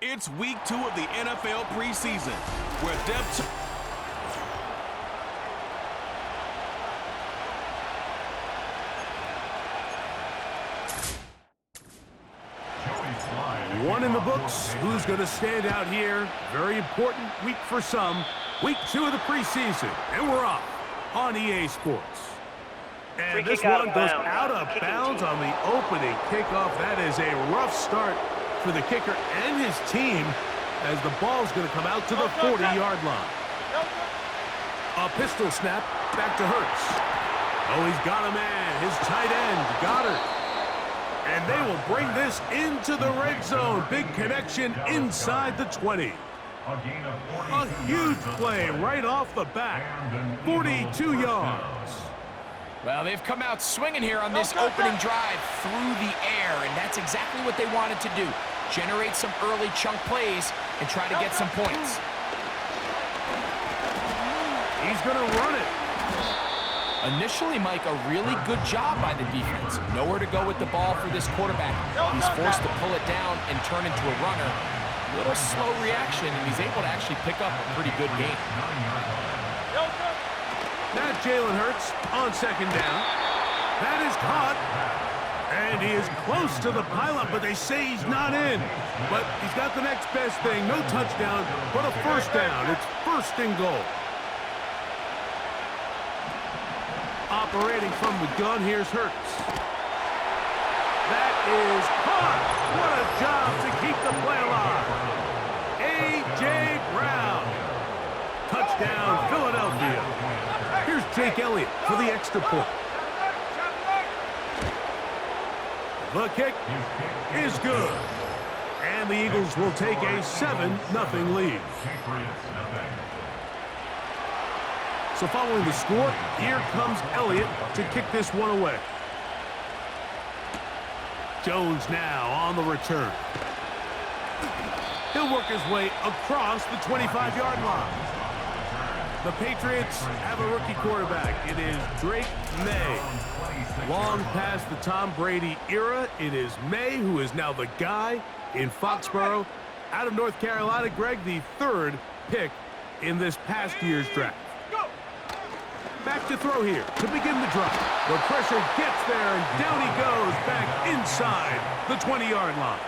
It's week 2 of the NFL preseason, where depth... One in the books. Who's going to stand out here? Very important week for some. Week 2 of the preseason. And we're off on EA Sports. And this one goes out of bounds on the opening kickoff. That is a rough start for the kicker and his team as the ball's going to come out to the 40-yard line. A pistol snap back to Hurts. Oh, he's got a man. His tight end, Goddard. And they will bring this into the red zone. Big connection inside the 20. A huge play right off the bat. 42 yards. Well, they've come out swinging here on this opening drive through the air, and that's exactly what they wanted to do. Generate some early chunk plays and try to get some points. He's going to run it. Initially, Mike, a really good job by the defense. Nowhere to go with the ball for this quarterback. He's forced to pull it down and turn into a runner. Little slow reaction, and he's able to actually pick up a pretty good game. Now Jalen Hurts on second down. That is caught. And he is close to the pileup, but they say he's not in. But he's got the next best thing. No touchdown, but a first down. It's first and goal. Operating from the gun, here's Hurts. That is caught. What a job to keep the play alive. A.J. Brown. Touchdown, Philadelphia. Here's Jake Elliott for the extra point. The kick is good. And the Eagles will take a 7-0 lead. So following the score, here comes Elliott to kick this one away. Jones now on the return. He'll work his way across the 25-yard line. The Patriots have a rookie quarterback. It is Drake May. Long past the Tom Brady era, it is May who is now the guy in Foxborough. Out of North Carolina, Greg, the 3rd pick in this past year's draft. Back to throw here to begin the drive. The pressure gets there, and down he goes back inside the 20-yard line.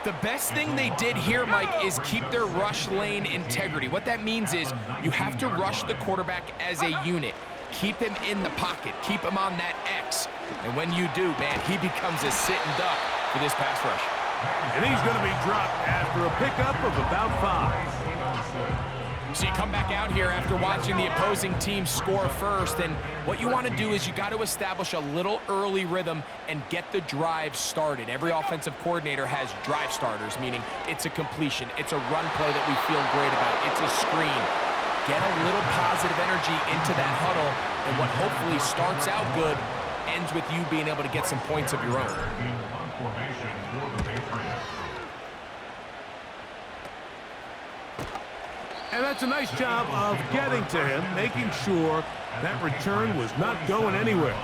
The best thing they did here, Mike, is keep their rush lane integrity. What that means is you have to rush the quarterback as a unit. Keep him in the pocket. Keep him on that X. And when you do, man, he becomes a sitting duck for this pass rush. And he's going to be dropped after a pickup of about 5. So you come back out here after watching the opposing team score first, and what you want to do is you got to establish a little early rhythm and get the drive started. Every offensive coordinator has drive starters, meaning it's a completion, it's a run play that we feel great about, it's a screen. Get a little positive energy into that huddle, and what hopefully starts out good ends with you being able to get some points of your own. And that's a nice job of getting to him, making sure that return was not going anywhere.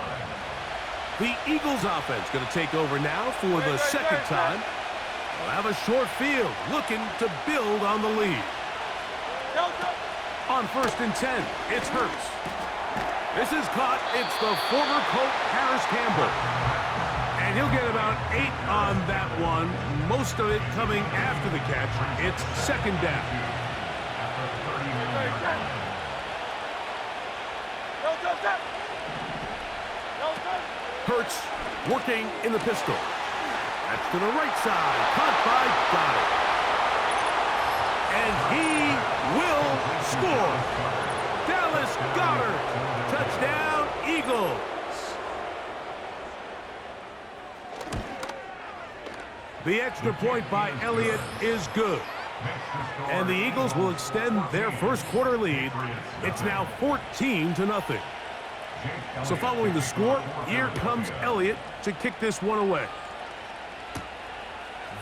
The Eagles offense going to take over now for the second time. They'll have a short field, looking to build on the lead. On 1st and 10, it's Hurts. This is caught. It's the former Colt Harris Campbell. And he'll get about 8 on that one, most of it coming after the catch. It's second down. Hurts working in the pistol. That's to the right side. Caught by Goddard. And he will score. Dallas Goddard. Touchdown, Eagles. The extra point by Elliott is good. And the Eagles will extend their first quarter lead. It's now 14-0. So following the score, here comes Elliott to kick this one away.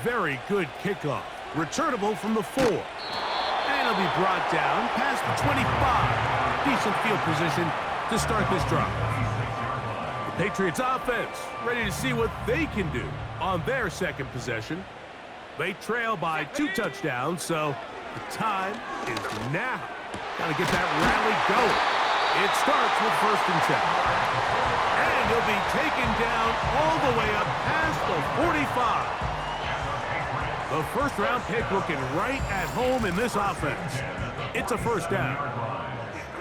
Very good kickoff. Returnable from the 4. And he'll be brought down past the 25. Decent field position to start this drive. The Patriots offense ready to see what they can do on their second possession. They trail by 2 touchdowns, so the time is now. Got to get that rally going. It starts with 1st and 10. And he'll be taken down all the way up past the 45. The first-round pick looking right at home in this offense. It's a 1st down.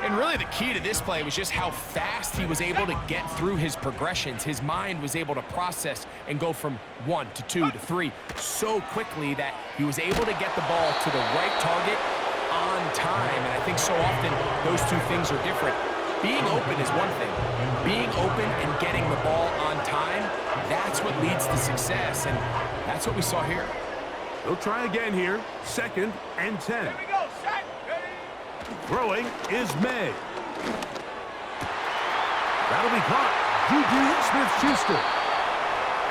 And really the key to this play was just how fast he was able to get through his progressions. His mind was able to process and go from 1 to 2 to 3 so quickly that he was able to get the ball to the right target on time. And I think so often those two things are different. Being open is one thing. Being open and getting the ball on time, that's what leads to success. And that's what we saw here. They'll try again here. 2nd and 10. Here we go. Set. Throwing is May. That'll be caught. Juju Smith-Schuster.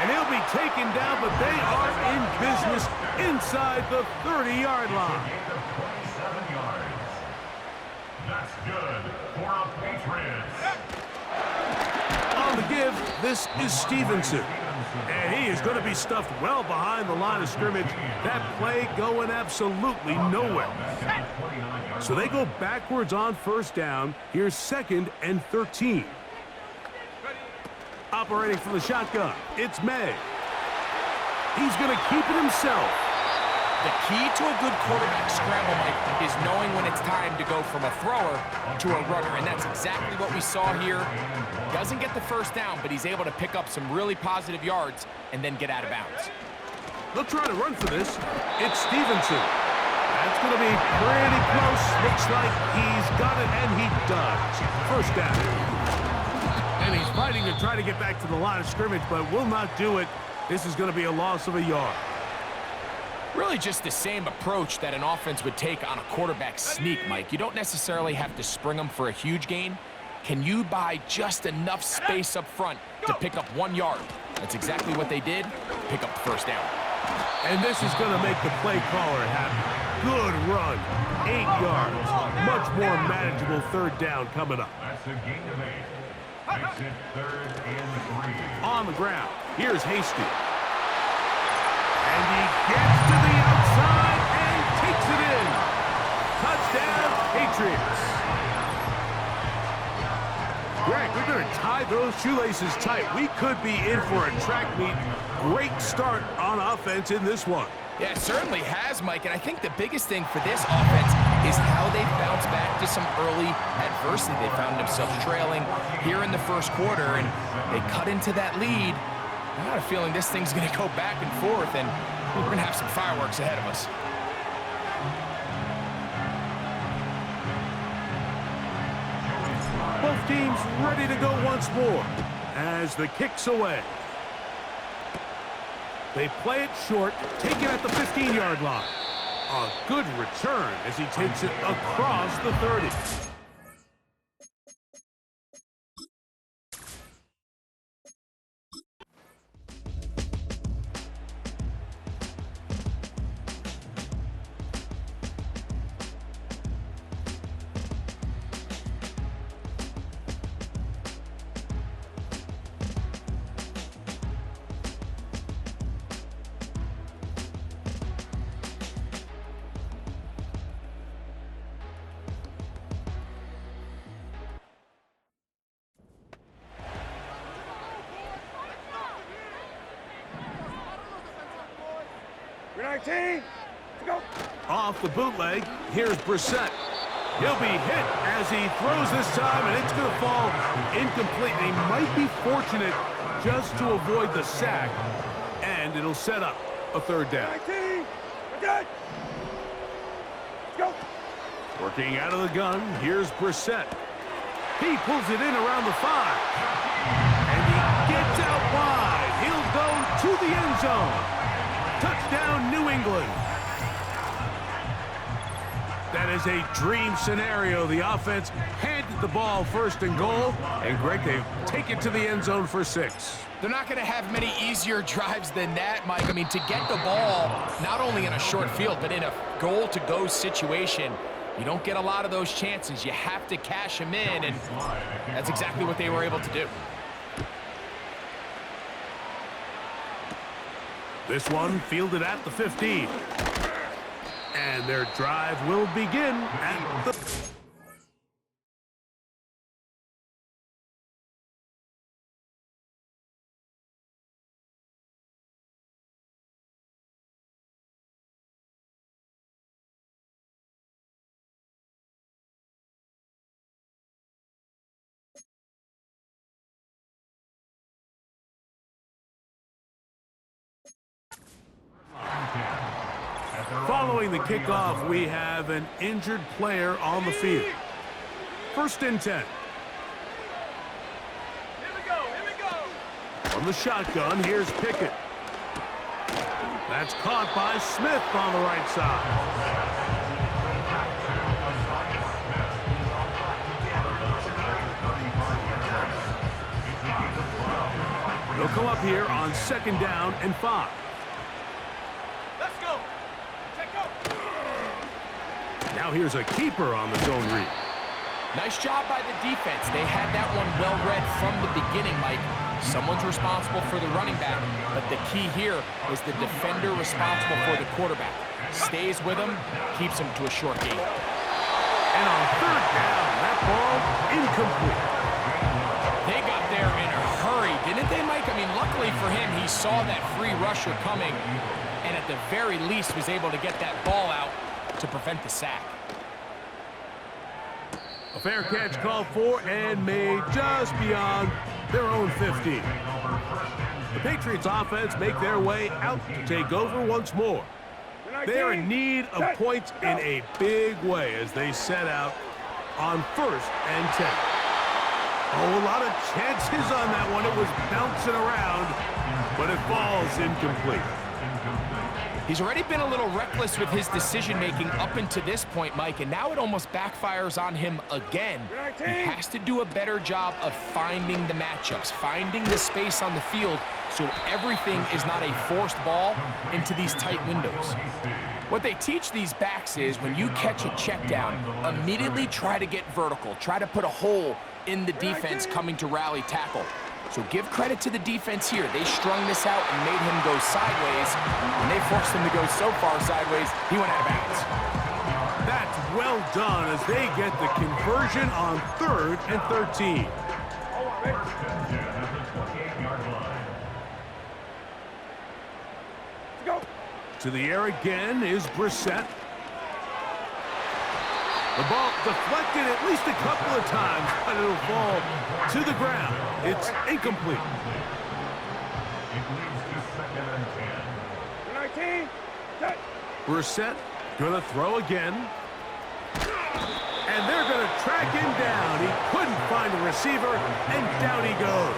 And he'll be taken down, but they are in business inside the 30-yard line. 27 yards. That's good for a Patriots. On the give, this is Stevenson. And he is going to be stuffed well behind the line of scrimmage. That play going absolutely nowhere. So they go backwards on 1st down. Here's 2nd and 13. Operating from the shotgun, it's May. He's going to keep it himself. The key to a good quarterback scramble, Mike, is knowing when it's time to go from a thrower to a runner, and that's exactly what we saw here. Doesn't get the 1st down, but he's able to pick up some really positive yards and then get out of bounds. They'll try to run for this. It's Stevenson. That's going to be pretty close. Looks like he's got it, and he does. 1st down. And he's fighting to try to get back to the line of scrimmage, but will not do it. This is going to be a loss of a yard. Really just the same approach that an offense would take on a quarterback sneak, Mike. You don't necessarily have to spring them for a huge gain. Can you buy just enough space up front to pick up 1 yard? That's exactly what they did. Pick up the 1st down. And this is going to make the play caller happy. Good run. 8 yards. Much more manageable 3rd down coming up. That's a gain of 8. Makes it 3rd and 3. On the ground, here's Hasty. And he gets to the outside and takes it in. Touchdown, Patriots. Greg, we're going to tie those shoelaces tight. We could be in for a track meet. Great start on offense in this one. Yeah, it certainly has, Mike, and I think the biggest thing for this offense is how they've bounced back to some early adversity. They found themselves trailing here in the 1st quarter, and they cut into that lead. I got a feeling this thing's going to go back and forth, and we're going to have some fireworks ahead of us. Both teams ready to go once more as the kick's away. They play it short, take it at the 15-yard line. A good return as he takes it across the 30. Off the bootleg, here's Brissett. He'll be hit as he throws this time, and it's going to fall incomplete. They might be fortunate just to avoid the sack, and it'll set up a 3rd down. Working out of the gun, here's Brissett. He pulls it in around the 5. And he gets out wide. He'll go to the end zone. Touchdown, New England. That is a dream scenario. The offense handed the ball 1st and goal, and Greg, they take it to the end zone for 6. They're not going to have many easier drives than that, Mike. I mean, to get the ball, not only in a short field, but in a goal-to-go situation, you don't get a lot of those chances. You have to cash them in, and that's exactly what they were able to do. This one fielded at the 15. And their drive will begin at the... Following the kickoff, we have an injured player on the field. 1st and 10. Here we go. From the shotgun, here's Pickett. That's caught by Smith on the right side. They'll come up here on 2nd down and 5. Let's go. Check go. Now here's a keeper on the zone read. Nice job by the defense. They had that one well read from the beginning, Mike. Someone's responsible for the running back, but the key here is the defender responsible for the quarterback. Stays with him, keeps him to a short gain. And on 3rd down, that ball incomplete. They got there in a hurry, didn't they, Mike? I mean, luckily for him, he saw that free rusher coming, and at the very least was able to get that ball out to prevent the sack. A fair catch called for and made just beyond their own 15. The Patriots offense make their way out to take over once more. They are in need of points in a big way as they set out on 1st and 10. Oh, a lot of chances on that one. It was bouncing around, but it falls incomplete. He's already been a little reckless with his decision-making up until this point, Mike, and now it almost backfires on him again. He has to do a better job of finding the matchups, finding the space on the field so everything is not a forced ball into these tight windows. What they teach these backs is when you catch a check down, immediately try to get vertical, try to put a hole in the defense coming to rally tackle. So give credit to the defense here. They strung this out and made him go sideways. When they forced him to go so far sideways, he went out of bounds. That's well done as they get the conversion on 3rd and 13. To the air again is Brissett. The ball deflected at least a couple of times, but it'll fall to the ground. It's incomplete. Brissett gonna throw again. And they're gonna track him down. He couldn't find a receiver, and down he goes.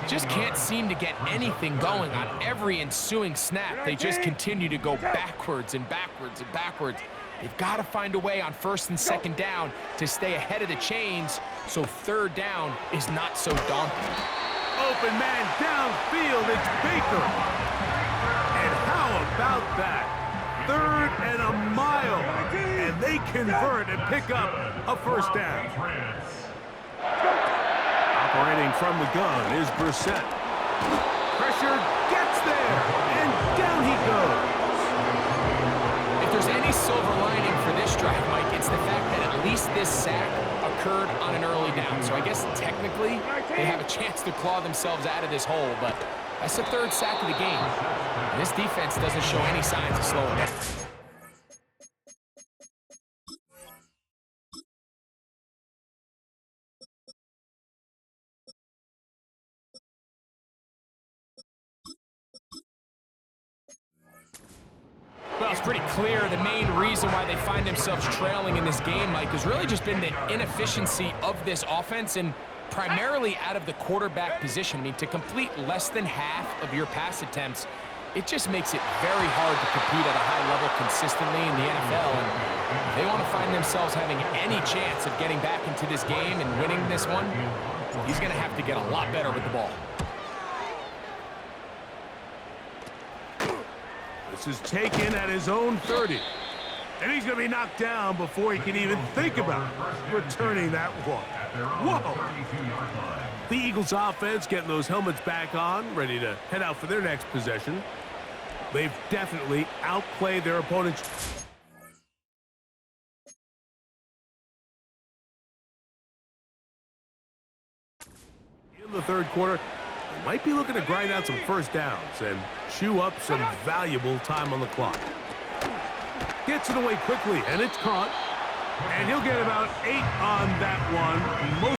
Just can't seem to get anything going on every ensuing snap. They just continue to go backwards and backwards and backwards. They've got to find a way on 1st and 2nd down to stay ahead of the chains so 3rd down is not so daunting. Open man downfield, it's Baker. And how about that? 3rd and a mile. And they convert and pick up a 1st down. Operating from the gun is Brissett. Pressure gets there, and down he goes. If there's any silver lining for this drive, Mike, it's the fact that at least this sack occurred on an early down. So I guess technically they have a chance to claw themselves out of this hole, but that's the 3rd sack of the game. And this defense doesn't show any signs of slowing down. Well, it's pretty clear the main reason why they find themselves trailing in this game, Mike, has really just been the inefficiency of this offense and primarily out of the quarterback position. I mean, to complete less than half of your pass attempts, it just makes it very hard to compete at a high level consistently in the NFL. And if they want to find themselves having any chance of getting back into this game and winning this one, he's going to have to get a lot better with the ball. This is taken at his own 30. And he's going to be knocked down before he can even think about returning that one. Whoa! The Eagles offense getting those helmets back on, ready to head out for their next possession. They've definitely outplayed their opponents. In the third quarter, they might be looking to grind out some first downs and chew up some valuable time on the clock. Gets it away quickly, and it's caught. And he'll get about 8 on that one.